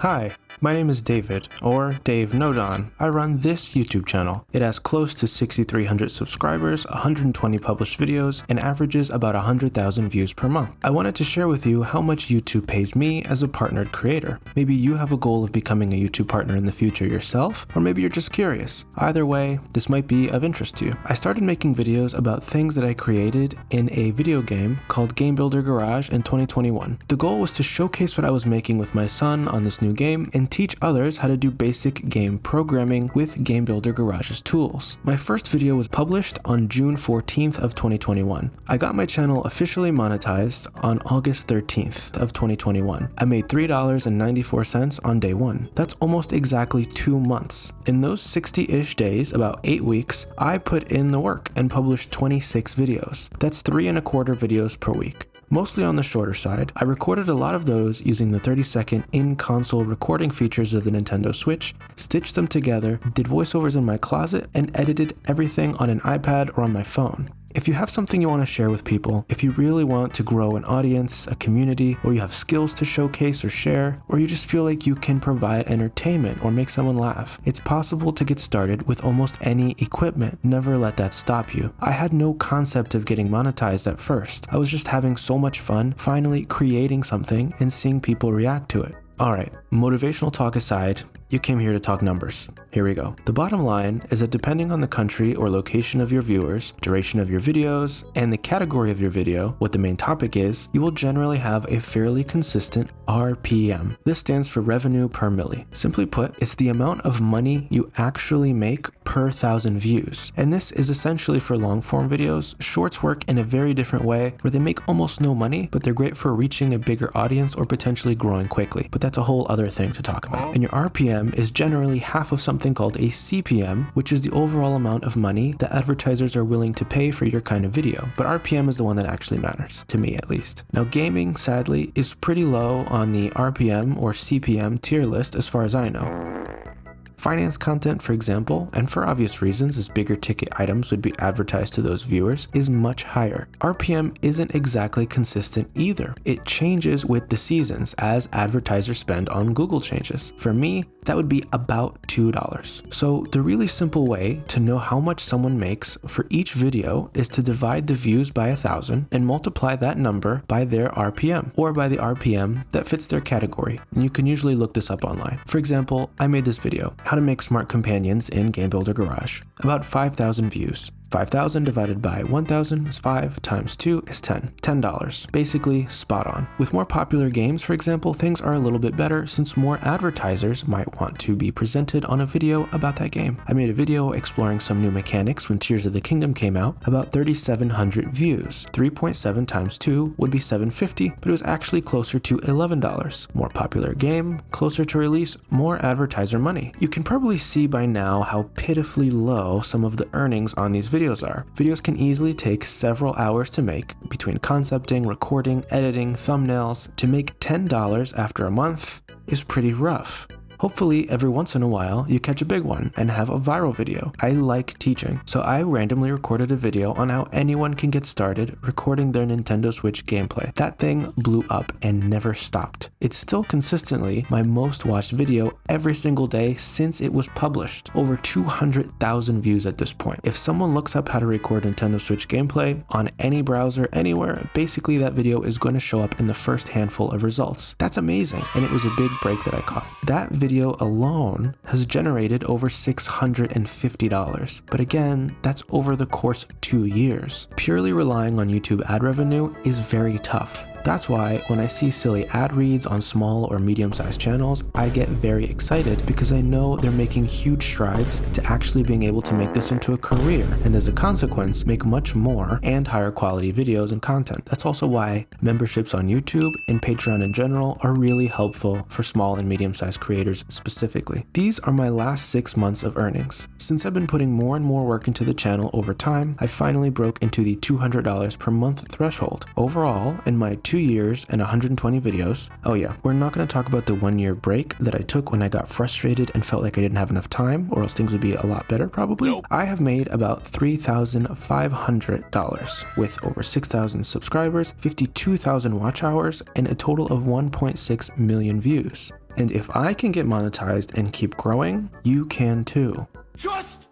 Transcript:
Hi, my name is David, or DaveNodon. I run this YouTube channel. It has close to 6,300 subscribers, 120 published videos, and averages about 100,000 views per month. I wanted to share with you how much YouTube pays me as a partnered creator. Maybe you have a goal of becoming a YouTube partner in the future yourself, or maybe you're just curious. Either way, this might be of interest to you. I started making videos about things that I created in a video game called Game Builder Garage in 2021. The goal was to showcase what I was making with my son on this new game and teach others how to do basic game programming with Game Builder Garage's tools. My first video was published on June 14th of 2021. I got my channel officially monetized on August 13th of 2021. I made $3.94 on day one. That's almost exactly 2 months. In those 60-ish days, about 8 weeks, I put in the work and published 26 videos. That's 3.25 videos per week. Mostly on the shorter side. I recorded a lot of those using the 30-second in-console recording features of the Nintendo Switch, stitched them together, did voiceovers in my closet, and edited everything on an iPad or on my phone. If you have something you want to share with people, if you really want to grow an audience, a community, or you have skills to showcase or share, or you just feel like you can provide entertainment or make someone laugh, it's possible to get started with almost any equipment. Never let that stop you. I had no concept of getting monetized at first. I was just having so much fun finally creating something and seeing people react to it. Alright, motivational talk aside, you came here to talk numbers. Here we go. The bottom line is that depending on the country or location of your viewers, duration of your videos, and the category of your video, what the main topic is, you will generally have a fairly consistent RPM. This stands for revenue per milli. Simply put, it's the amount of money you actually make per 1,000 views. And this is essentially for long form videos. Shorts work in a very different way where they make almost no money, but they're great for reaching a bigger audience or potentially growing quickly. But that's a whole other thing to talk about. And your RPM is generally half of something called a CPM, which is the overall amount of money that advertisers are willing to pay for your kind of video. But RPM is the one that actually matters, to me at least. Now gaming, sadly, is pretty low on the RPM or CPM tier list as far as I know. Finance content, for example, and for obvious reasons as bigger ticket items would be advertised to those viewers, is much higher. RPM isn't exactly consistent either. It changes with the seasons as advertisers spend on Google changes. For me, that would be about $2. So the really simple way to know how much someone makes for each video is to divide the views by 1,000 and multiply that number by their RPM or by the RPM that fits their category. And you can usually look this up online. For example, I made this video, how to make smart companions in Game Builder Garage. About 5,000 views. 5,000 divided by 1,000 is 5 times 2 is 10. $10. Basically spot on. With more popular games, for example, things are a little bit better since more advertisers might want to be presented on a video about that game. I made a video exploring some new mechanics when Tears of the Kingdom came out, about 3,700 views. 3.7 times 2 would be $7.50, but it was actually closer to $11. More popular game, closer to release, more advertiser money. You can probably see by now how pitifully low some of the earnings on these videos are. Videos can easily take several hours to make between concepting, recording, editing, thumbnails. To make $10 after a month is pretty rough. Hopefully, every once in a while, you catch a big one and have a viral video. I like teaching, so I randomly recorded a video on how anyone can get started recording their Nintendo Switch gameplay. That thing blew up and never stopped. It's still consistently my most watched video every single day since it was published. Over 200,000 views at this point. If someone looks up how to record Nintendo Switch gameplay on any browser, anywhere, basically that video is going to show up in the first handful of results. That's amazing, and it was a big break that I caught. That video alone has generated over $650. But again, that's over the course of 2 years. Purely relying on YouTube ad revenue is very tough. That's why when I see silly ad reads on small or medium-sized channels, I get very excited because I know they're making huge strides to actually being able to make this into a career, and as a consequence, make much more and higher quality videos and content. That's also why memberships on YouTube and Patreon in general are really helpful for small and medium-sized creators specifically. These are my last 6 months of earnings. Since I've been putting more and more work into the channel over time, I finally broke into the $200 per month threshold. Overall, in my 2 years and 120 videos. Oh yeah, we're not going to talk about the 1-year break that I took when I got frustrated and felt like I didn't have enough time, or else things would be a lot better probably. Nope. I have made about $3,500 with over 6,000 subscribers, 52,000 watch hours, and a total of 1.6 million views. And if I can get monetized and keep growing, you can too. Just